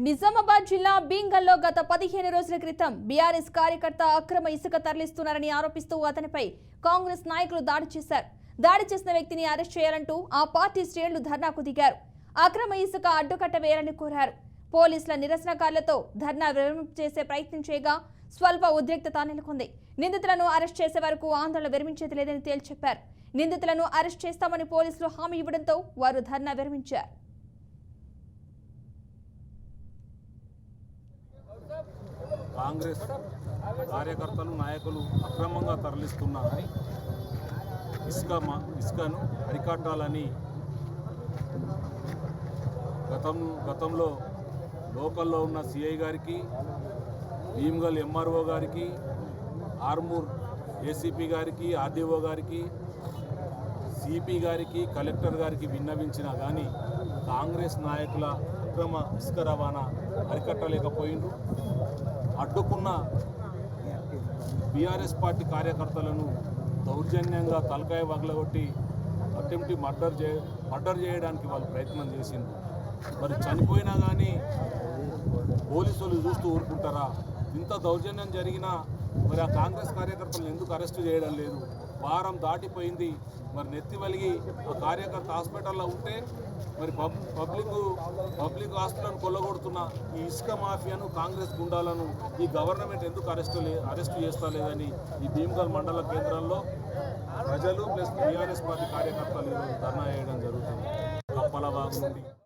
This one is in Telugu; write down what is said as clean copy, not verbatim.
నిజామాబాద్ జిల్లా బీంగల్లో గత 15 రోజుల క్రితం బీఆర్ఎస్ కార్యకర్త అక్రమ ఇసుక తరలిస్తున్నారని ఆరోపిస్తూ అతనిపై కాంగ్రెస్ నాయకులు దాడి చేశారు. దాడి చేసిన వ్యక్తిని అరెస్ట్ చేయాలంటూ ఆ పార్టీ శ్రేణులు ధర్నాకు దిగారు. అక్రమ ఇసుక అడ్డుకట్ట వేయాలని కోరారు. పోలీసుల నిరసనకారులతో ధర్నా విరమింపు చేసే ప్రయత్నం చేయగా స్వల్ప ఉద్రిక్తత నెలకొంది. నిందితులను అరెస్ట్ చేసే వరకు ఆందోళన విరమించేది లేదని తేల్చెప్పారు. నిందితులను అరెస్ట్ చేస్తామని పోలీసులు హామీ ఇవ్వడంతో వారు ధర్నా విరమించారు. కాంగ్రెస్ కార్యకర్తలు నాయకులు అక్రమంగా తరలిస్తున్న ఇసుకను అరికట్టాలని గతంలో లోకల్లో ఉన్న సిఐ గారికి, భీమ్గల్ ఎంఆర్ఓ గారికి, ఆర్మూర్ ఏసీపీ గారికి, ఆర్డీఓ గారికి, సిపి గారికి, కలెక్టర్ గారికి విన్నవించినా కానీ కాంగ్రెస్ నాయకుల అక్రమ ఇసుక రవాణా అరికట్టలేకపోయిండ్రు. అడ్డుకున్న బీఆర్ఎస్ పార్టీ కార్యకర్తలను దౌర్జన్యంగా తలకాయ వగలగొట్టి అటెంప్ట్ మర్డర్ చేయడానికి వాళ్ళు ప్రయత్నం చేసిండ్రు. మరి చనిపోయినా కానీ పోలీసులు చూస్తూ ఊరుకుంటారా? ఇంత దౌర్జన్యం జరిగినా మరి ఆ కాంగ్రెస్ కార్యకర్తలను ఎందుకు అరెస్టు చేయడం లేదు? వారం దాటిపోయింది. మరి నెత్తి వలిగి ఆ కార్యకర్త హాస్పిటల్లో ఉంటే మరి పబ్లిక్ హాస్పిటల్ కొల్లగొడుతున్న ఈ ఇసుక మాఫియాను, కాంగ్రెస్ గుండాలను ఈ గవర్నమెంట్ ఎందుకు అరెస్టు చేస్తా లేదని ఈ భీమ్గల్ మండల కేంద్రంలో ప్రజలు ప్లస్ బీఆర్ఎస్ పార్టీ కార్యకర్తలు ధర్నా చేయడం జరుగుతుంది. కప్పలవాగు నుండి